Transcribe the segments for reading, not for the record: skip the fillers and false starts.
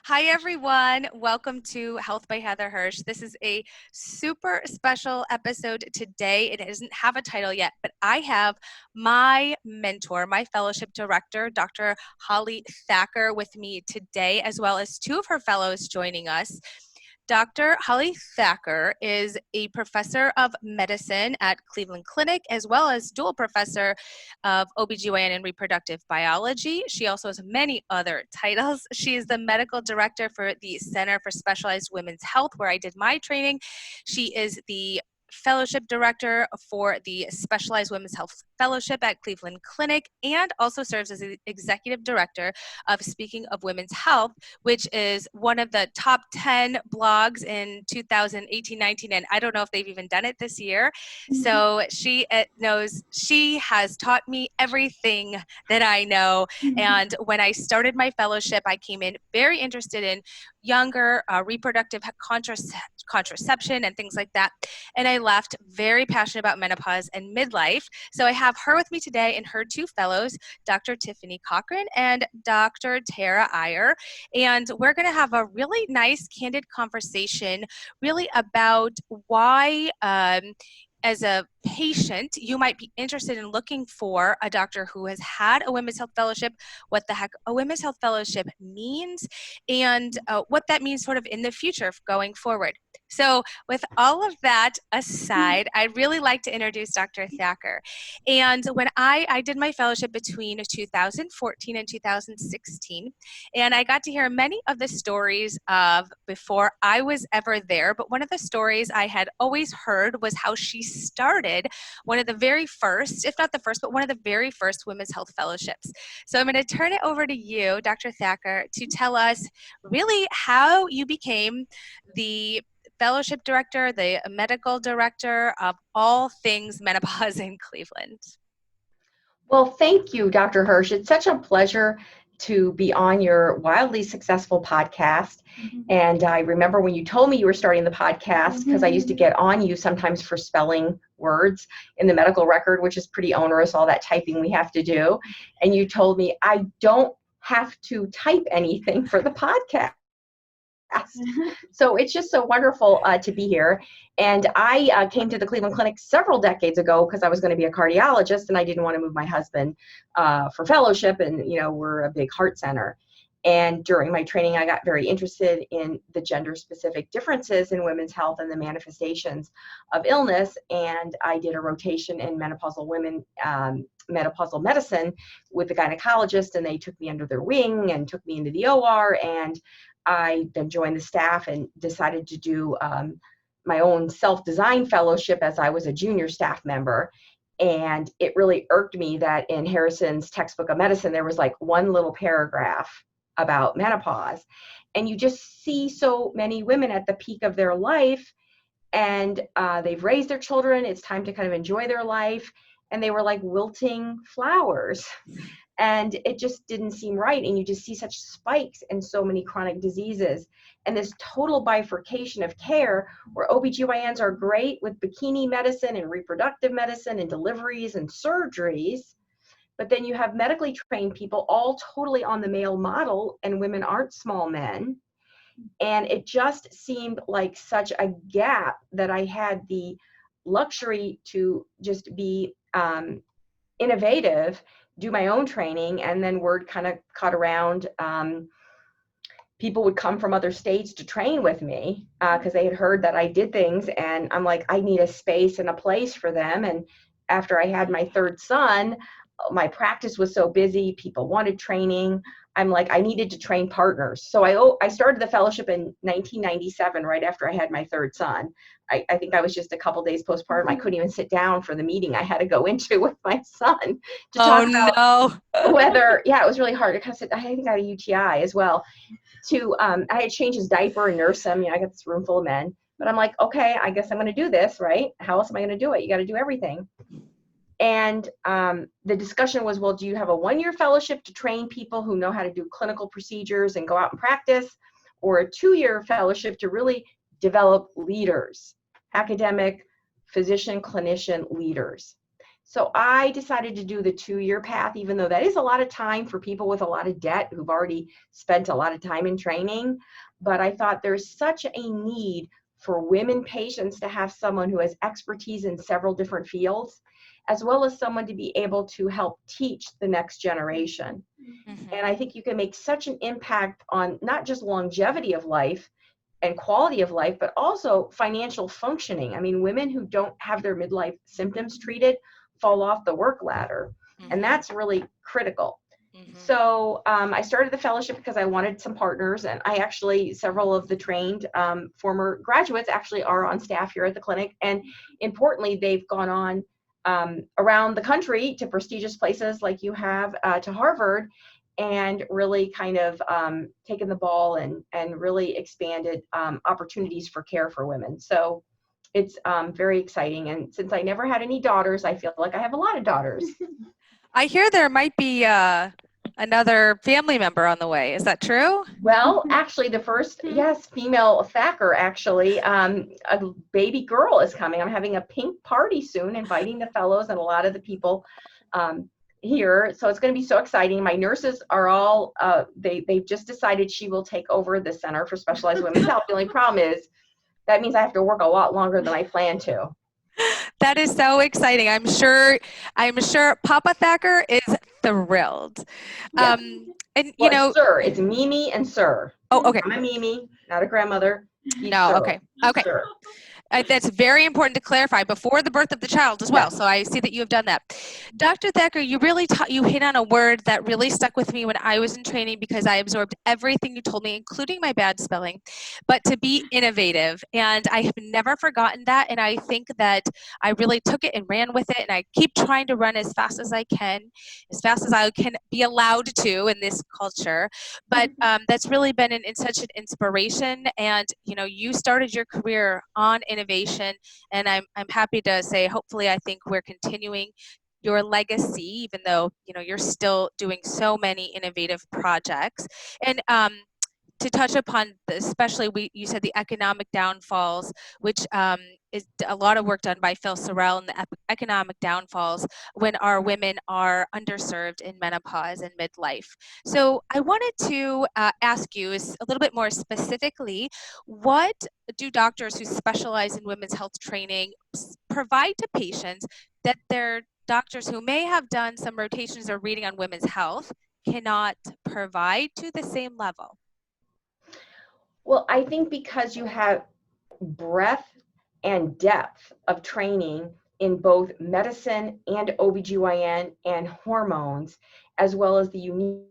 Hi, everyone. Welcome to Health by Heather Hirsch. This is a super special episode today. It doesn't have a title yet, but I have my mentor, my fellowship director, Dr. Holly Thacker, with me today, as well as two of her fellows joining us. Dr. Holly Thacker is a professor of medicine at Cleveland Clinic, as well as dual professor of OBGYN and reproductive biology. She also has many other titles. She is the medical director for the Center for Specialized Women's Health, where I did my training. She is the fellowship director for the Specialized Women's Health Fellowship at Cleveland Clinic, and also serves as the executive director of Speaking of Women's Health, which is one of the top 10 blogs in 2018-19, and I don't know if they've even done it this year. So she has taught me everything that I know. And when I started my fellowship, I came in very interested in younger reproductive contraception and things like that. And I left very passionate about menopause and midlife. So I have her with me today and her two fellows, Dr. Tiffany Cochran and Dr. Tara Iyer. And we're going to have a really nice, candid conversation really about why, as a patient, you might be interested in looking for a doctor who has had a women's health fellowship, what the heck a women's health fellowship means, and what that means sort of in the future going forward. So with all of that aside, I'd really like to introduce Dr. Thacker. And when I did my fellowship between 2014 and 2016, and I got to hear many of the stories of before I was ever there, but one of the stories I had always heard was how she started one of the very first, if not the first, but one of the very first women's health fellowships. So I'm going to turn it over to you, Dr. Thacker, to tell us really how you became the fellowship director, the medical director of all things menopause in Cleveland. Well, thank you, Dr. Hirsch. It's such a pleasure to be on your wildly successful podcast. And I remember when you told me you were starting the podcast, because I used to get on you sometimes for spelling words in the medical record, which is pretty onerous, all that typing we have to do. And you told me I don't have to type anything for the podcast. So it's just so wonderful to be here. And I came to the Cleveland Clinic several decades ago because I was going to be a cardiologist and I didn't want to move my husband for fellowship. And, we're a big heart center. And during my training, I got very interested in the gender-specific differences in women's health and the manifestations of illness. And I did a rotation in menopausal women, menopausal medicine with the gynecologist, and they took me under their wing and took me into the OR. And I then joined the staff and decided to do my own self-designed fellowship as I was a junior staff member. And it really irked me that in Harrison's textbook of medicine, there was like one little paragraph about menopause. And you just see so many women at the peak of their life, and they've raised their children. It's time to kind of enjoy their life. And they were like wilting flowers. And it just didn't seem right. And you just see such spikes in so many chronic diseases. And this total bifurcation of care where OBGYNs are great with bikini medicine and reproductive medicine and deliveries and surgeries. But then you have medically trained people all totally on the male model, and women aren't small men. And it just seemed like such a gap that I had the luxury to just be innovative, do my own training, and then word kind of caught around. People would come from other states to train with me because they had heard that I did things, and I'm like, I need a space and a place for them. And after I had my third son, my practice was so busy, people wanted training. I'm like, I needed to train partners. So I started the fellowship in 1997, right after I had my third son. I think I was just a couple days postpartum. I couldn't even sit down for the meeting I had to go into with my son to talk about whether, it was really hard. I think I had a UTI as well. I had to change his diaper and nurse him. I got this room full of men. But I'm like, okay, I guess I'm going to do this, right? How else am I going to do it? You got to do everything. And the discussion was, well, do you have a one-year fellowship to train people who know how to do clinical procedures and go out and practice, or a 2-year fellowship to really develop leaders, academic, physician, clinician leaders? So I decided to do the 2-year path, even though that is a lot of time for people with a lot of debt who've already spent a lot of time in training. But I thought there's such a need for women patients to have someone who has expertise in several different fields, as well as someone to be able to help teach the next generation. And I think you can make such an impact on not just longevity of life and quality of life, but also financial functioning. I mean, women who don't have their midlife symptoms treated fall off the work ladder, and that's really critical. So I started the fellowship because I wanted some partners, and I actually, several of the trained former graduates actually are on staff here at the clinic, and importantly, they've gone on around the country to prestigious places like you have to Harvard, and really kind of taken the ball and really expanded opportunities for care for women. So it's very exciting. And since I never had any daughters, I feel like I have a lot of daughters. I hear there might be another family member on the way. Is that true? Well, actually, the first, yes, female Thacker, actually, a baby girl is coming. I'm having a pink party soon, inviting the fellows and a lot of the people here. So it's going to be so exciting. My nurses are all, they've just decided she will take over the Center for Specialized Women's Health. The only problem is that means I have to work a lot longer than I plan to. That is so exciting. I'm sure Papa Thacker is thrilled. Yeah. And well, sir, it's Mimi and sir. Oh, okay. I'm a Mimi, not a grandmother. No, sir. Okay. Sir. That's very important to clarify before the birth of the child as well. Yes. So I see that you have done that. Dr. Thacker, you really you hit on a word that really stuck with me when I was in training, because I absorbed everything you told me, including my bad spelling, but to be innovative. And I have never forgotten that. And I think that I really took it and ran with it. And I keep trying to run as fast as I can be allowed to in this culture. But that's really been in such an inspiration. And, you started your career on innovation, and I'm happy to say, hopefully, I think we're continuing your legacy, even though you're still doing so many innovative projects. And to touch upon, especially you said the economic downfalls, which is a lot of work done by Phil Sorrell, and the economic downfalls when our women are underserved in menopause and midlife. So I wanted to ask you a little bit more specifically, what do doctors who specialize in women's health training provide to patients that their doctors who may have done some rotations or reading on women's health cannot provide to the same level? Well, I think because you have breadth and depth of training in both medicine and OBGYN and hormones, as well as the unique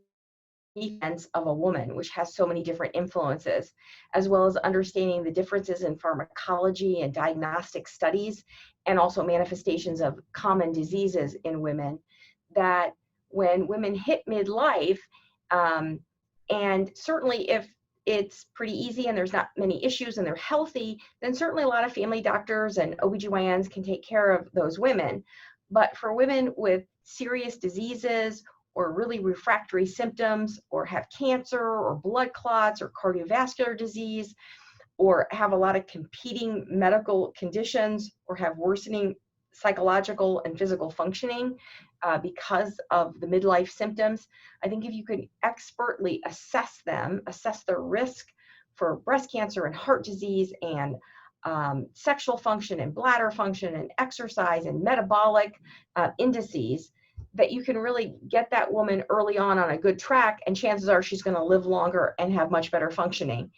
defense of a woman, which has so many different influences, as well as understanding the differences in pharmacology and diagnostic studies, and also manifestations of common diseases in women, that when women hit midlife, and certainly if it's pretty easy and there's not many issues and they're healthy, then certainly a lot of family doctors and OBGYNs can take care of those women. But for women with serious diseases or really refractory symptoms, or have cancer or blood clots or cardiovascular disease, or have a lot of competing medical conditions, or have worsening psychological and physical functioning because of the midlife symptoms, I think if you could expertly assess their risk for breast cancer and heart disease and sexual function and bladder function and exercise and metabolic indices, that you can really get that woman early on a good track, and chances are she's going to live longer and have much better functioning.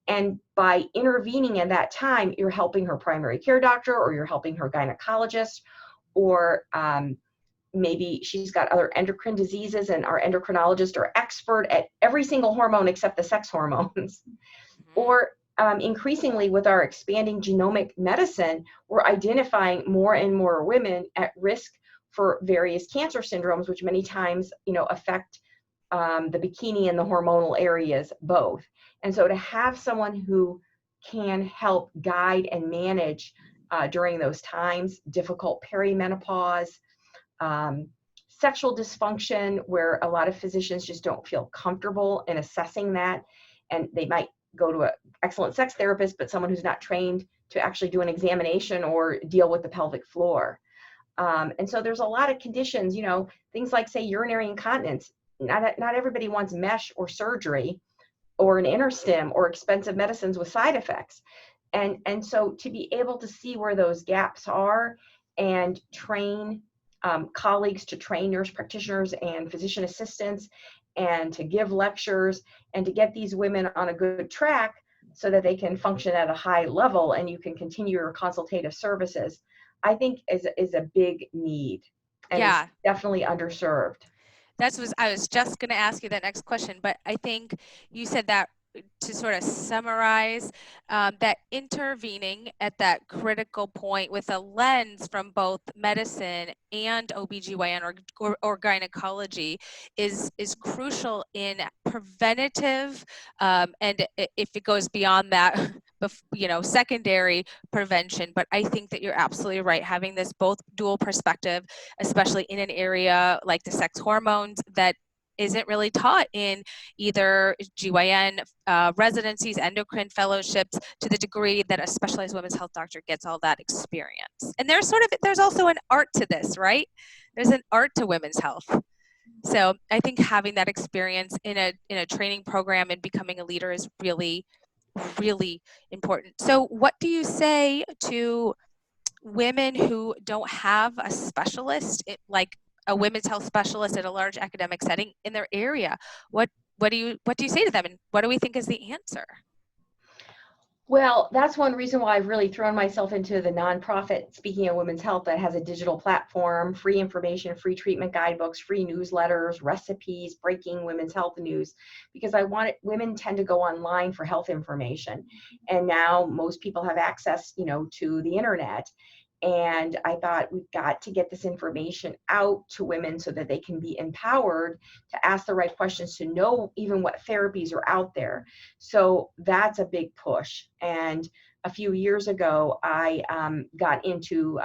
And by intervening in that time, you're helping her primary care doctor, or you're helping her gynecologist, or maybe she's got other endocrine diseases, and our endocrinologists are expert at every single hormone except the sex hormones. Or increasingly, with our expanding genomic medicine, we're identifying more and more women at risk for various cancer syndromes, which many times, affect the bikini and the hormonal areas both. And so to have someone who can help guide and manage during those times, difficult perimenopause, sexual dysfunction, where a lot of physicians just don't feel comfortable in assessing that, and they might go to an excellent sex therapist, but someone who's not trained to actually do an examination or deal with the pelvic floor. And so there's a lot of conditions, things like, say, urinary incontinence. Not everybody wants mesh or surgery or an interstim or expensive medicines with side effects. And so to be able to see where those gaps are and train colleagues to train nurse practitioners and physician assistants and to give lectures and to get these women on a good track so that they can function at a high level and you can continue your consultative services, I think is a big need and is definitely underserved. I was just going to ask you that next question, but I think you said that to sort of summarize, that intervening at that critical point with a lens from both medicine and OBGYN or gynecology is crucial in preventative, and if it goes beyond that, secondary prevention. But I think that you're absolutely right. Having this both dual perspective, especially in an area like the sex hormones that isn't really taught in either GYN residencies, endocrine fellowships, to the degree that a specialized women's health doctor gets all that experience. And there's also an art to this, right? There's an art to women's health. So I think having that experience in a training program and becoming a leader is really, really important. So what do you say to women who don't have a specialist, like a women's health specialist at a large academic setting in their area? What do you say to them, and what do we think is the answer? Well, that's one reason why I've really thrown myself into the nonprofit Speaking of Women's Health that has a digital platform, free information, free treatment guidebooks, free newsletters, recipes, breaking women's health news, because women tend to go online for health information. And now most people have access, to the internet. And I thought we've got to get this information out to women so that they can be empowered to ask the right questions, to know even what therapies are out there. So that's a big push. And a few years ago, I got into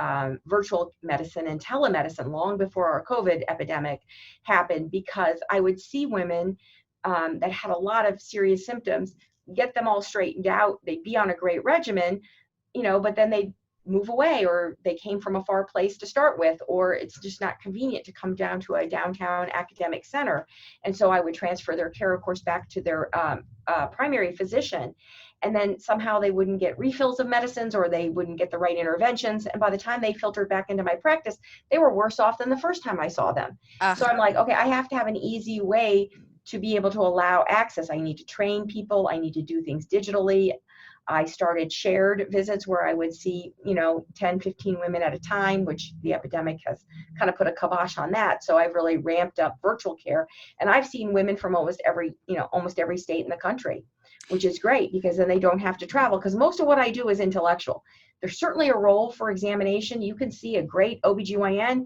virtual medicine and telemedicine long before our COVID epidemic happened, because I would see women that had a lot of serious symptoms, get them all straightened out. They'd be on a great regimen, but then they'd move away, or they came from a far place to start with, or it's just not convenient to come down to a downtown academic center. And so I would transfer their care, of course, back to their primary physician. And then somehow they wouldn't get refills of medicines, or they wouldn't get the right interventions. And by the time they filtered back into my practice, they were worse off than the first time I saw them. So I'm like, okay, I have to have an easy way to be able to allow access. I need to train people. I need to do things digitally. I started shared visits where I would see, 10, 15 women at a time, which the epidemic has kind of put a kibosh on that. So I've really ramped up virtual care. And I've seen women from almost every state in the country, which is great, because then they don't have to travel, because most of what I do is intellectual. There's certainly a role for examination. You can see a great OBGYN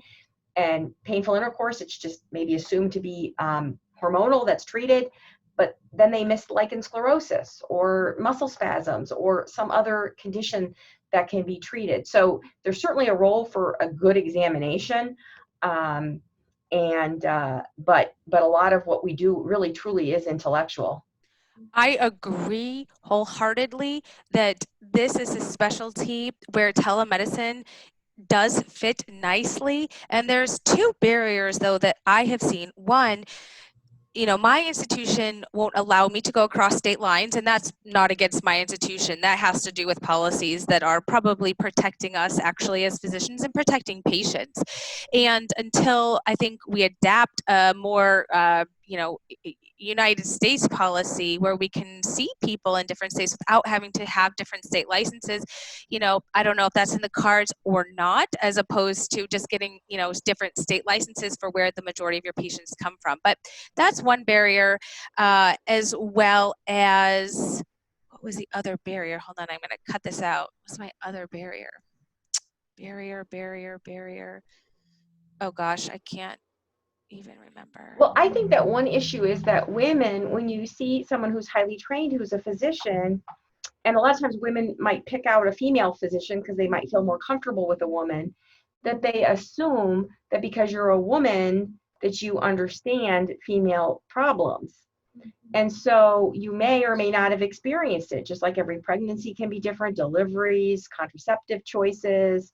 and painful intercourse. It's just maybe assumed to be hormonal that's treated. But then they miss lichen sclerosis or muscle spasms or some other condition that can be treated. So there's certainly a role for a good examination. But a lot of what we do really truly is intellectual. I agree wholeheartedly that this is a specialty where telemedicine does fit nicely. And there's two barriers, though, that I have seen. One, my institution won't allow me to go across state lines, and that's not against my institution. That has to do with policies that are probably protecting us actually as physicians and protecting patients. And until I think we adapt a more, United States policy where we can see people in different states without having to have different state licenses, I don't know if that's in the cards or not, as opposed to just getting, different state licenses for where the majority of your patients come from. But that's one barrier, as well as, what was the other barrier? Hold on, I'm going to cut this out. What's my other barrier? Barrier. Oh gosh, I can't even remember. Well, I think that one issue is that women, when you see someone who's highly trained, who's a physician, and a lot of times women might pick out a female physician because they might feel more comfortable with a woman, that they assume that because you're a woman that you understand female problems. And so you may or may not have experienced it, just like every pregnancy can be different, deliveries, contraceptive choices,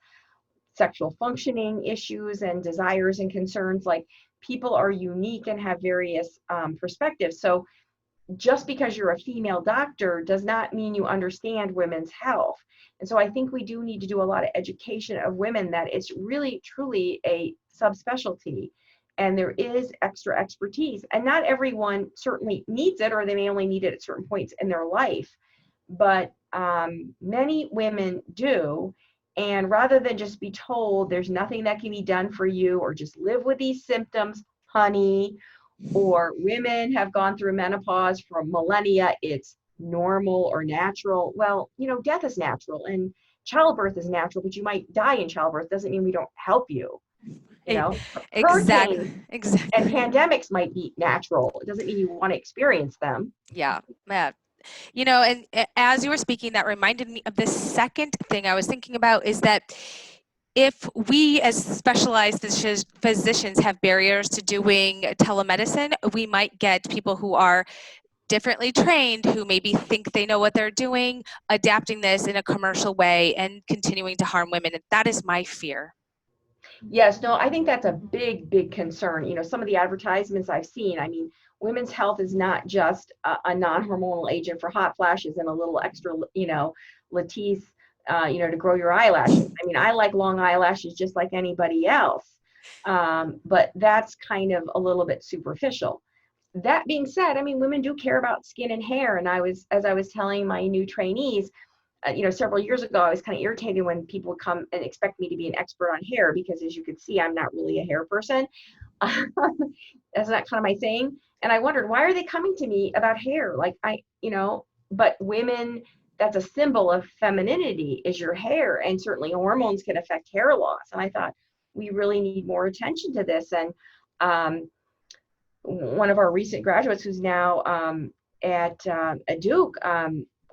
sexual functioning issues and desires and concerns. Like, people are unique and have various perspectives. So just because you're a female doctor does not mean you understand women's health. And so I think we do need to do a lot of education of women that it's really truly a subspecialty, and there is extra expertise, and not everyone certainly needs it, or they may only need it at certain points in their life, but many women do. And rather than just be told there's nothing that can be done for you, or just live with these symptoms, honey, or women have gone through menopause for millennia, it's normal or natural. Well, death is natural and childbirth is natural, but you might die in childbirth. Doesn't mean we don't help you. Hurricanes Exactly. and pandemics might be natural. It doesn't mean you want to experience them. Yeah. And as you were speaking, that reminded me of the second thing I was thinking about, is that if we as specialized physicians have barriers to doing telemedicine, we might get people who are differently trained, who maybe think they know what they're doing, adapting this in a commercial way and continuing to harm women. And that is my fear. Yes, no, I think that's a big concern. Some of the advertisements I've seen, women's health is not just a non-hormonal agent for hot flashes and a little extra, Latisse, to grow your eyelashes. I like long eyelashes just like anybody else. But that's kind of a little bit superficial. That being said, women do care about skin and hair. And as I was telling my new trainees, several years ago, I was kind of irritated when people would come and expect me to be an expert on hair, because as you can see, I'm not really a hair person. That's not kind of my thing. And I wondered, why are they coming to me about hair? But women, that's a symbol of femininity, is your hair. And certainly hormones can affect hair loss. And I thought, we really need more attention to this. And one of our recent graduates, who's now at Duke,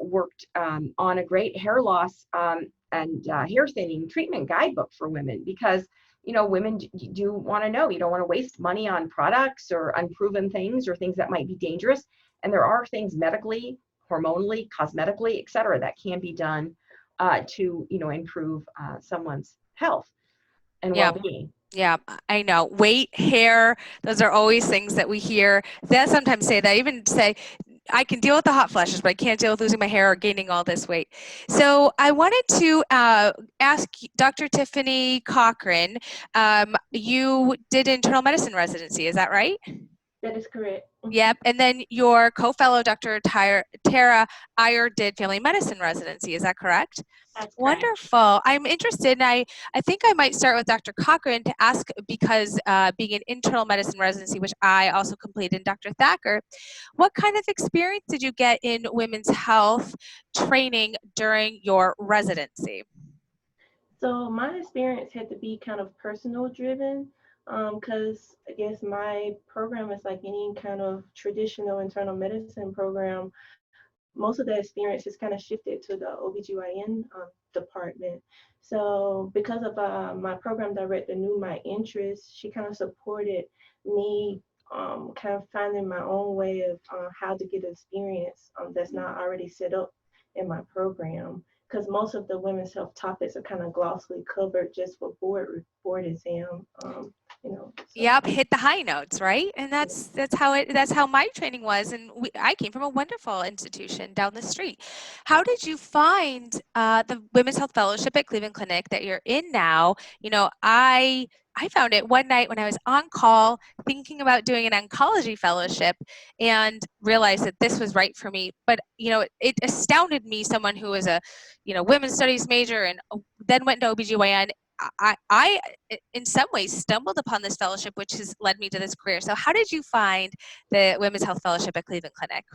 worked on a great hair loss and hair thinning treatment guidebook for women, because women do want to know. You don't want to waste money on products or unproven things, or things that might be dangerous. And there are things medically, hormonally, cosmetically, et cetera, that can be done to improve someone's health and well-being. Yeah, I know. Weight, hair, those are always things that we hear. They sometimes say that, even say, I can deal with the hot flashes, but I can't deal with losing my hair or gaining all this weight. So I wanted to ask Dr. Tiffany Cochran, you did internal medicine residency, is that right? That is correct. Yep. And then your co-fellow, Dr. Tara Iyer, did family medicine residency. Is that correct? That's correct. Wonderful. I'm interested, and I think I might start with Dr. Cochran to ask, because being an internal medicine residency, which I also completed, in Dr. Thacker, what kind of experience did you get in women's health training during your residency? So my experience had to be kind of personal driven, because I guess my program is like any kind of traditional internal medicine program. Most of the experience is kind of shifted to the OBGYN department. So because of my program director knew my interests, she kind of supported me kind of finding my own way of how to get experience that's not already set up in my program. Because most of the women's health topics are kind of glossily covered just for board exam. So. Yep, hit the high notes, right? And that's how my training was. And I came from a wonderful institution down the street. How did you find the Women's Health Fellowship at Cleveland Clinic that you're in now? I found it one night when I was on call thinking about doing an oncology fellowship, and realized that this was right for me. But it astounded me, someone who was a women's studies major and then went to OBGYN. I, in some ways, stumbled upon this fellowship, which has led me to this career. So how did you find the Women's Health Fellowship at Cleveland Clinic?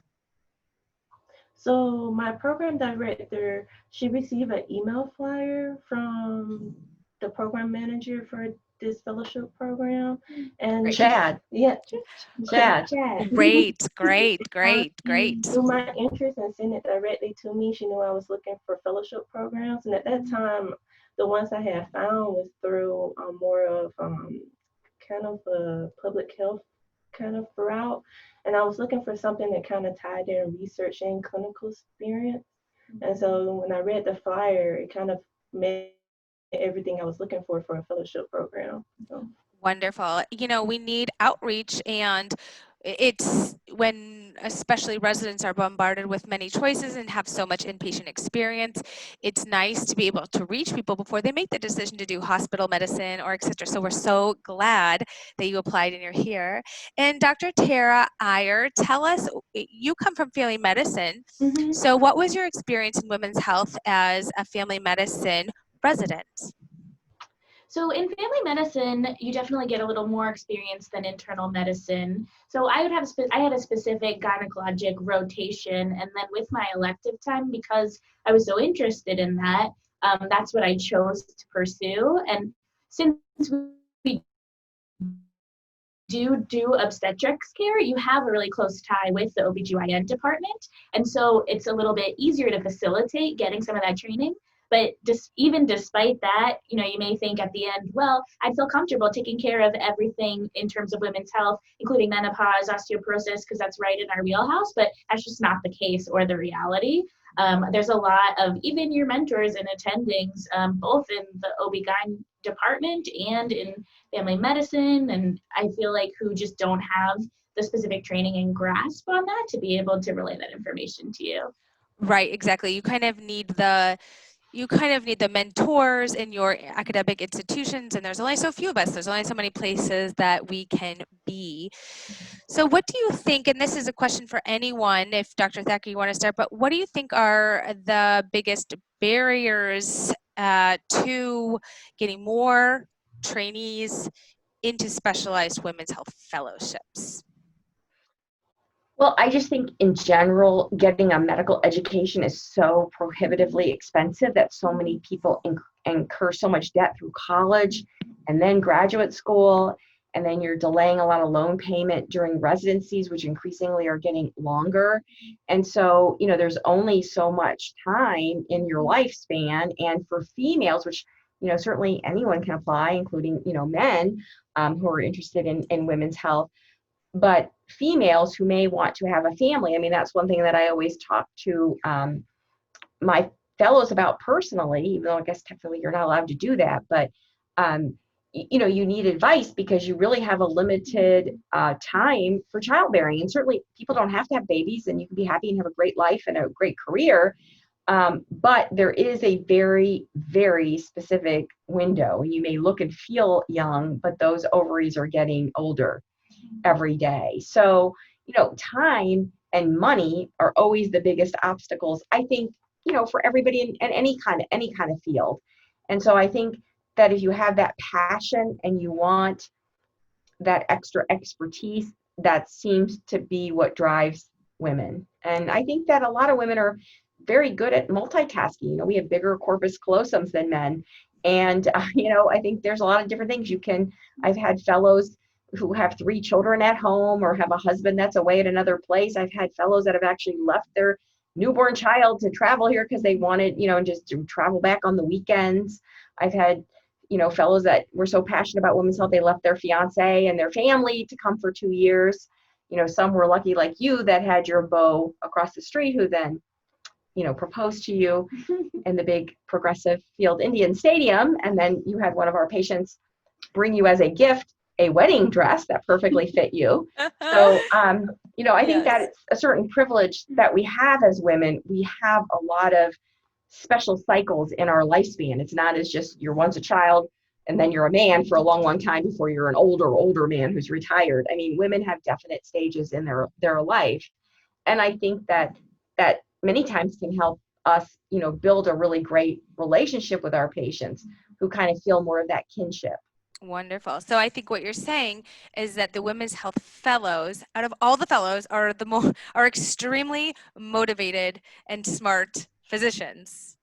So my program director, she received an email flyer from the program manager for this fellowship program. And Chad. Yeah. Chad. Great. Knew my interest and sent it directly to me. She knew I was looking for fellowship programs. And at that time, the ones I had found was through more of kind of a public health kind of route. And I was looking for something that kind of tied in research and clinical experience. And so when I read the flyer, it kind of made everything I was looking for a fellowship program. So. Wonderful. We need outreach, and it's when especially residents are bombarded with many choices and have so much inpatient experience, it's nice to be able to reach people before they make the decision to do hospital medicine or et cetera. So we're so glad that you applied and you're here. And Dr. Tara Iyer, tell us, you come from family medicine. Mm-hmm. So what was your experience in women's health as a family medicine resident? So in family medicine, you definitely get a little more experience than internal medicine. So I had a specific gynecologic rotation, and then with my elective time, because I was so interested in that, that's what I chose to pursue. And since we do obstetrics care, you have a really close tie with the OBGYN department. And so it's a little bit easier to facilitate getting some of that training. But even despite that, you may think at the end, well, I'd feel comfortable taking care of everything in terms of women's health, including menopause, osteoporosis, because that's right in our wheelhouse. But that's just not the case or the reality. There's a lot of even your mentors and attendings, both in the OB-GYN department and in family medicine, and I feel like who just don't have the specific training and grasp on that to be able to relay that information to you. Right, exactly. You kind of need the mentors in your academic institutions, and there's only so few of us. There's only so many places that we can be. So what do you think, and this is a question for anyone, if Dr. Thacker, you want to start, but what do you think are the biggest barriers to getting more trainees into specialized women's health fellowships? Well, I just think in general, getting a medical education is so prohibitively expensive that so many people incur so much debt through college and then graduate school. And then you're delaying a lot of loan payment during residencies, which increasingly are getting longer. And so, there's only so much time in your lifespan. And for females, which, certainly anyone can apply, including, men who are interested in women's health. But females who may want to have a family, I mean, that's one thing that I always talk to my fellows about personally, even though I guess technically you're not allowed to do that. But, you need advice because you really have a limited time for childbearing. And certainly people don't have to have babies, and you can be happy and have a great life and a great career. But there is a very, very specific window. And you may look and feel young, but those ovaries are getting older every day. So, time and money are always the biggest obstacles, I think, for everybody in any kind of field. And so I think that if you have that passion and you want that extra expertise, that seems to be what drives women. And I think that a lot of women are very good at multitasking. We have bigger corpus callosums than men. And, I think there's a lot of different things I've had fellows who have 3 children at home or have a husband that's away at another place. I've had fellows that have actually left their newborn child to travel here because they wanted, and just to travel back on the weekends. I've had, fellows that were so passionate about women's health, they left their fiance and their family to come for 2 years. Some were lucky like you that had your beau across the street who then, proposed to you in the big Progressive Field Indian Stadium. And then you had one of our patients bring you as a gift a wedding dress that perfectly fit you. So, I think that it's a certain privilege that we have as women. We have a lot of special cycles in our lifespan. It's not as just you're once a child and then you're a man for a long, long time before you're an older man who's retired. I mean, women have definite stages in their life. And I think that many times can help us, build a really great relationship with our patients who kind of feel more of that kinship. Wonderful. So I think what you're saying is that the women's health fellows, out of all the fellows, are extremely motivated and smart physicians.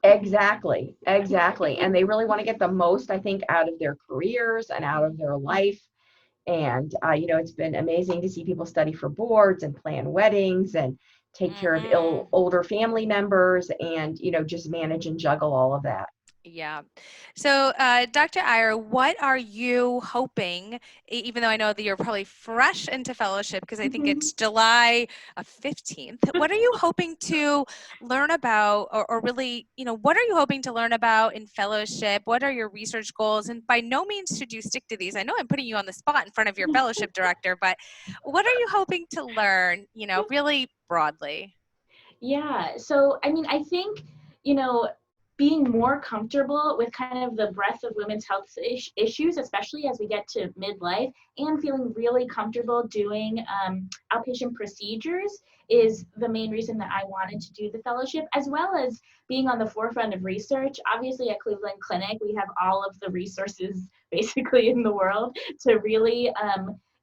Exactly. And they really want to get the most, I think, out of their careers and out of their life. And, it's been amazing to see people study for boards and plan weddings and take care of older family members and, just manage and juggle all of that. Yeah. So, Dr. Iyer, what are you hoping, even though I know that you're probably fresh into fellowship because I think it's July 15th, what are you hoping to learn about or really, what are you hoping to learn about in fellowship? What are your research goals? And by no means should you stick to these. I know I'm putting you on the spot in front of your fellowship director, but what are you hoping to learn, really broadly? Yeah. So, I mean, I think, being more comfortable with kind of the breadth of women's health issues, especially as we get to midlife, and feeling really comfortable doing outpatient procedures is the main reason that I wanted to do the fellowship, as well as being on the forefront of research. Obviously, at Cleveland Clinic, we have all of the resources basically in the world to really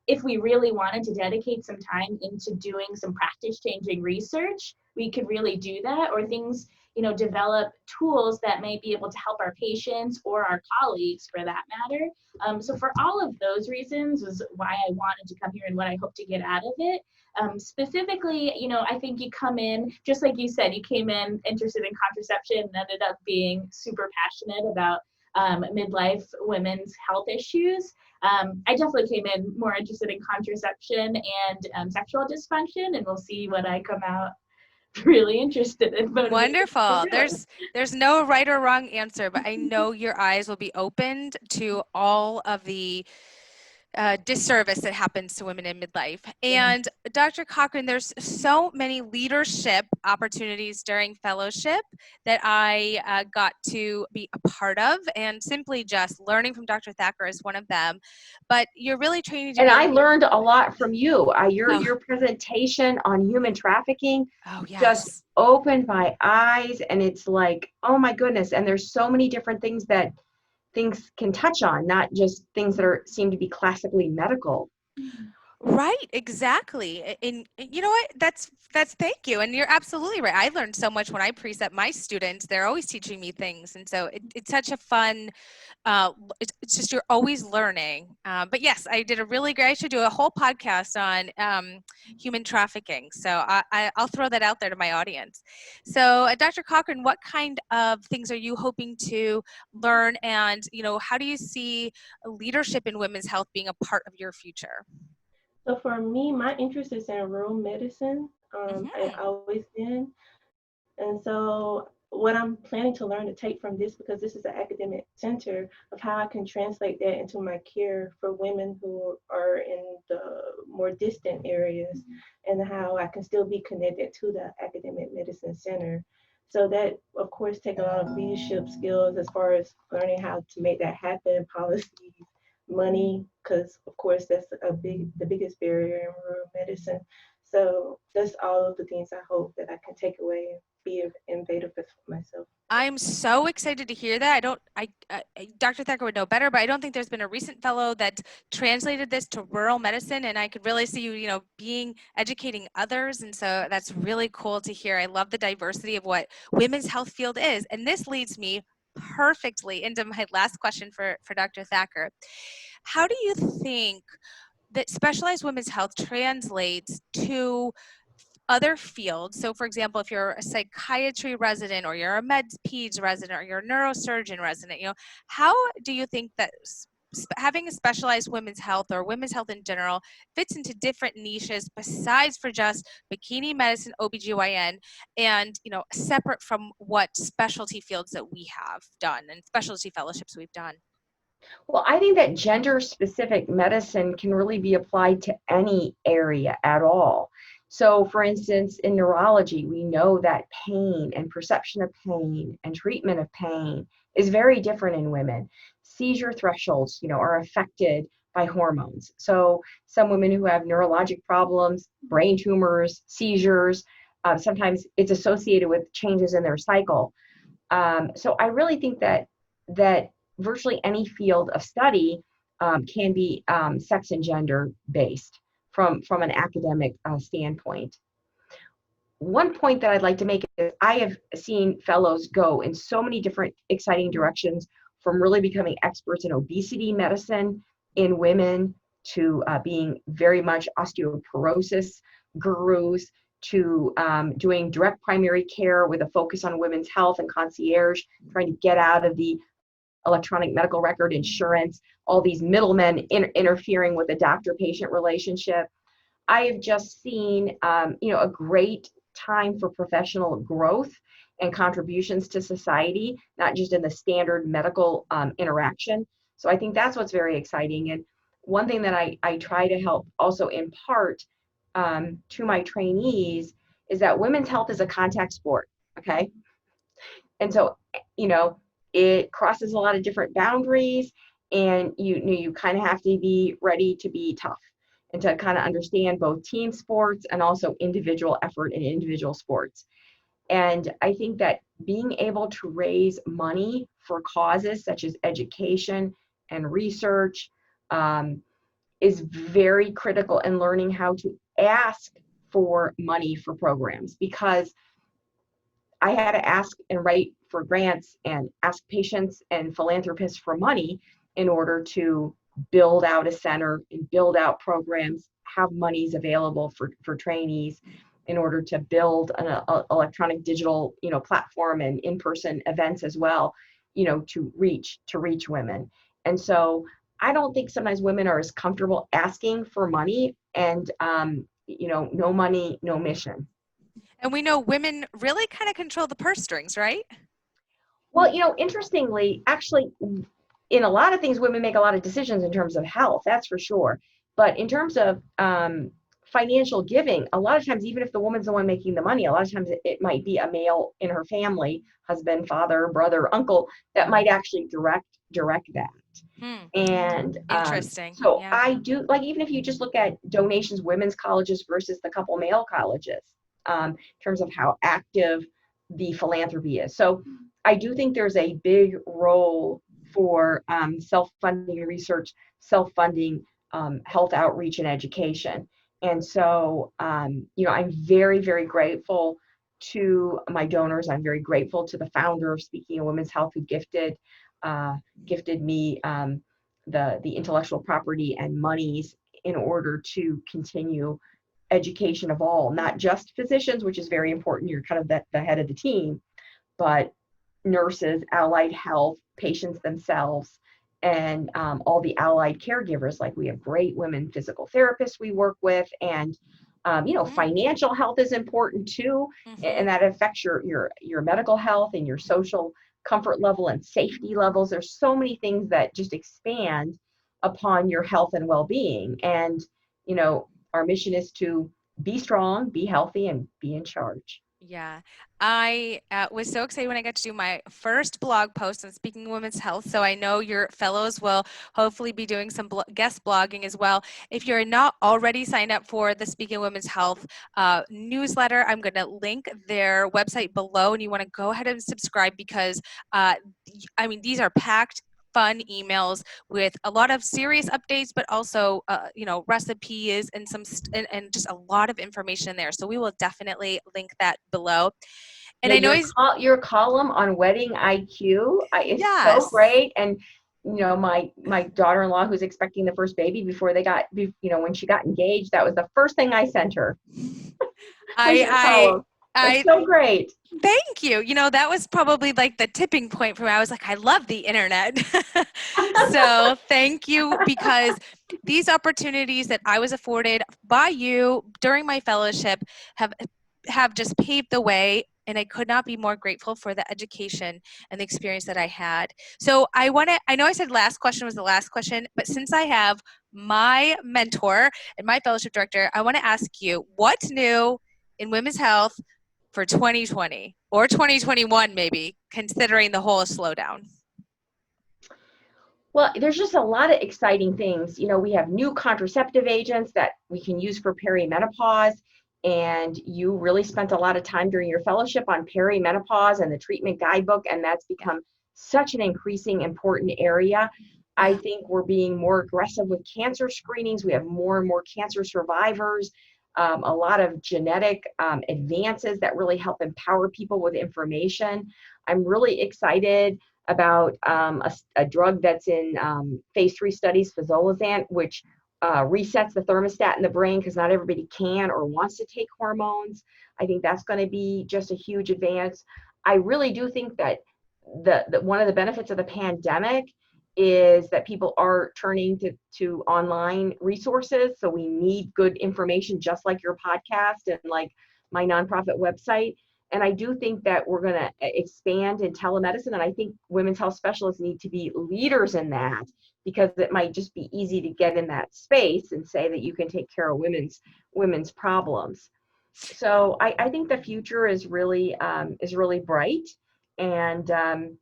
if we really wanted to dedicate some time into doing some practice changing research, we could really do that, or things, develop tools that may be able to help our patients or our colleagues for that matter. So for all of those reasons was why I wanted to come here and what I hope to get out of it. Specifically, I think you come in, just like you said, you came in interested in contraception and ended up being super passionate about midlife women's health issues. I definitely came in more interested in contraception and sexual dysfunction, and we'll see what I come out really interested in. Wonderful. There's no right or wrong answer, but I know your eyes will be opened to all of the disservice that happens to women in midlife. And Dr. Cochran, there's so many leadership opportunities during fellowship that I got to be a part of, and simply just learning from Dr. Thacker is one of them. But you're really training to And be I learned a lot from you. Your Oh. presentation on human trafficking yes. just opened my eyes, and it's like, oh my goodness. And there's so many different things that things can touch on, not just things that seem to be classically medical. Right, exactly. And you know what? That's thank you. And you're absolutely right. I learned so much when I precept my students. They're always teaching me things. And so it's such a fun, it's just you're always learning. But yes, I should do a whole podcast on human trafficking. So I'll throw that out there to my audience. So Dr. Cochran, what kind of things are you hoping to learn? And, how do you see leadership in women's health being a part of your future? So for me, my interest is in rural medicine. I've always been. And so what I'm planning to learn to take from this, because this is an academic center, of how I can translate that into my care for women who are in the more distant areas, and how I can still be connected to the academic medicine center. So that, of course, take a lot of leadership skills as far as learning how to make that happen, policies, money, because of course that's the biggest barrier in rural medicine. So that's all of the things I hope that I can take away and be innovative with myself. I'm so excited to hear that. Dr. Thacker would know better, but I don't think there's been a recent fellow that translated this to rural medicine, and I could really see you, educating others, and so that's really cool to hear. I love the diversity of what women's health field is, and this leads me perfectly into my last question for Dr. Thacker. How do you think that specialized women's health translates to other fields? So for example, if you're a psychiatry resident, or you're a med-peds resident, or you're a neurosurgeon resident, how do you think that having a specialized women's health or women's health in general fits into different niches besides for just bikini medicine, OBGYN, and separate from what specialty fields that we have done and specialty fellowships we've done? Well, I think that gender-specific medicine can really be applied to any area at all. So, for instance, in neurology, we know that pain and perception of pain and treatment of pain is very different in women. Seizure thresholds, are affected by hormones. So, some women who have neurologic problems, brain tumors, seizures, sometimes it's associated with changes in their cycle. So, I really think that virtually any field of study can be sex and gender based from an academic standpoint. One point that I'd like to make is I have seen fellows go in so many different exciting directions, from really becoming experts in obesity medicine in women to being very much osteoporosis gurus, to doing direct primary care with a focus on women's health and concierge, trying to get out of the electronic medical record insurance, all these middlemen interfering with the doctor-patient relationship. I have just seen, a great time for professional growth and contributions to society, not just in the standard medical interaction. So I think that's what's very exciting. And one thing that I try to help also impart to my trainees is that women's health is a contact sport, okay? And so, it crosses a lot of different boundaries, and you kind of have to be ready to be tough and to kind of understand both team sports and also individual effort in individual sports. And I think that being able to raise money for causes such as education and research is very critical in learning how to ask for money for programs, because I had to ask and write for grants and ask patients and philanthropists for money in order to build out a center and build out programs, have monies available for trainees in order to build an electronic digital, platform and in-person events as well, to reach women. And so I don't think sometimes women are as comfortable asking for money, and, no money, no mission. And we know women really kind of control the purse strings, right? Well, interestingly, actually, in a lot of things, women make a lot of decisions in terms of health, that's for sure. But in terms of financial giving, a lot of times, even if the woman's the one making the money, a lot of times it might be a male in her family, husband, father, brother, uncle, that might actually direct that. And interesting. So yeah. I do, like, even if you just look at donations, women's colleges versus the couple male colleges, in terms of how active the philanthropy is. So I do think there's a big role for self-funding research, self-funding health outreach and education. And so, I'm very, very grateful to my donors. I'm very grateful to the founder of Speaking of Women's Health, who gifted me the intellectual property and monies in order to continue education of all, not just physicians, which is very important. You're kind of the head of the team, but nurses, allied health, patients themselves, and all the allied caregivers. Like, we have great women physical therapists we work with, and financial health is important too, and that affects your medical health and your social comfort level and safety levels. There's so many things that just expand upon your health and well-being. And our mission is to be strong, be healthy, and be in charge. Yeah, I was so excited when I got to do my first blog post on Speaking of Women's Health. So I know your fellows will hopefully be doing some guest blogging as well. If you're not already signed up for the Speaking of Women's Health newsletter, I'm going to link their website below, and you want to go ahead and subscribe, because these are packed fun emails with a lot of serious updates, but also, recipes and and just a lot of information there. So we will definitely link that below. And I know your column on wedding IQ is so great. And my daughter-in-law, who's expecting the first baby, before they got, when she got engaged, that was the first thing I sent her. It's so great. Thank you. That was probably like the tipping point for me. I was like, I love the internet. So thank you, because these opportunities that I was afforded by you during my fellowship have just paved the way. And I could not be more grateful for the education and the experience that I had. So I know I said last question was the last question, but since I have my mentor and my fellowship director, I want to ask you, what's new in women's health for 2020 or 2021, maybe, considering the whole slowdown? Well, there's just a lot of exciting things. We have new contraceptive agents that we can use for perimenopause, and you really spent a lot of time during your fellowship on perimenopause and the treatment guidebook, and that's become such an increasing important area. I think we're being more aggressive with cancer screenings. We have more and more cancer survivors. A lot of genetic advances that really help empower people with information. I'm really excited about a drug that's in phase 3 studies, fazolazant, which resets the thermostat in the brain because not everybody can or wants to take hormones. I think that's going to be just a huge advance. I really do think that the one of the benefits of the pandemic is that people are turning to online resources. So we need good information, just like your podcast and like my nonprofit website. And I do think that we're going to expand in telemedicine. And I think women's health specialists need to be leaders in that, because it might just be easy to get in that space and say that you can take care of women's problems. So I think the future is really bright, and I'm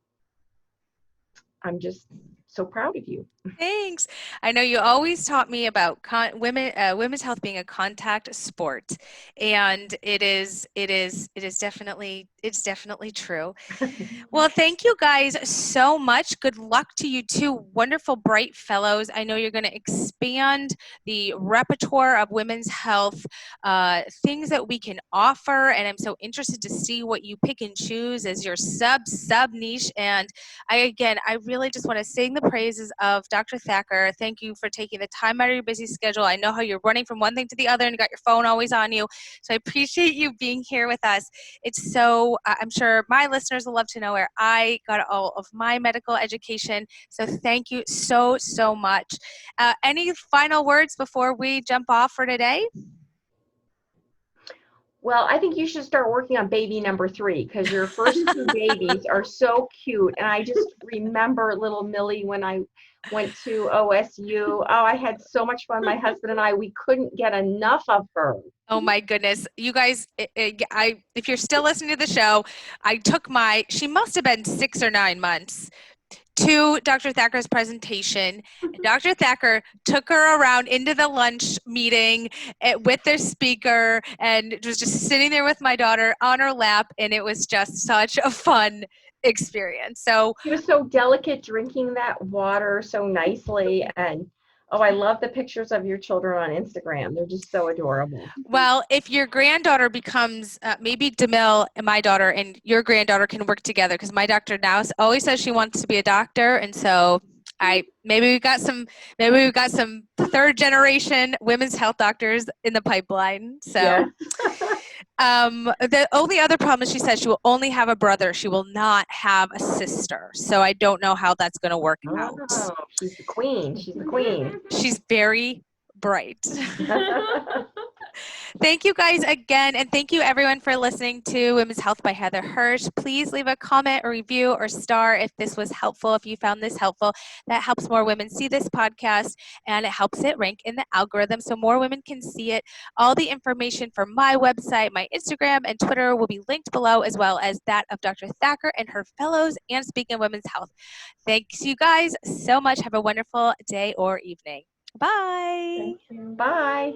just so proud of you. Thanks. I know you always taught me about women's health being a contact sport, and it is definitely true. Well, thank you guys so much. Good luck to you two wonderful, bright fellows. I know you're going to expand the repertoire of women's health things that we can offer, and I'm so interested to see what you pick and choose as your sub niche. And I really just want to sing the praises of Dr. Thacker. Thank you for taking the time out of your busy schedule. I know how you're running from one thing to the other and you got your phone always on you. So I appreciate you being here with us. It's so, I'm sure my listeners will love to know where I got all of my medical education. So thank you so much. Any final words before we jump off for today? Well, I think you should start working on baby number 3, because your first 2 babies are so cute. And I just remember little Millie when I went to OSU. Oh, I had so much fun. My husband and I, we couldn't get enough of her. Oh my goodness. You guys, if you're still listening to the show, she must have been 6 or 9 months to Dr. Thacker's presentation. Dr. Thacker took her around into the lunch meeting with their speaker and was just sitting there with my daughter on her lap, and it was just such a fun experience. So she was so delicate, drinking that water so nicely. And oh, I love the pictures of your children on Instagram. They're just so adorable. Well, if your granddaughter becomes, maybe DeMille and my daughter and your granddaughter can work together, because my doctor now always says she wants to be a doctor. And so maybe we've got some 3rd generation women's health doctors in the pipeline. So yeah. The only other problem is she says she will only have a brother. She will not have a sister. So I don't know how that's going to work out. She's the queen. She's the queen. She's very bright. Thank you guys again, and thank you everyone for listening to Women's Health by Heather Hirsch. Please leave a comment, a review, or star if this was helpful, if you found this helpful. That helps more women see this podcast, and it helps it rank in the algorithm so more women can see it. All the information for my website, my Instagram, and Twitter will be linked below, as well as that of Dr. Thacker and her fellows and Speaking of Women's Health. Thanks you guys so much. Have a wonderful day or evening. Bye. Thank you. Bye.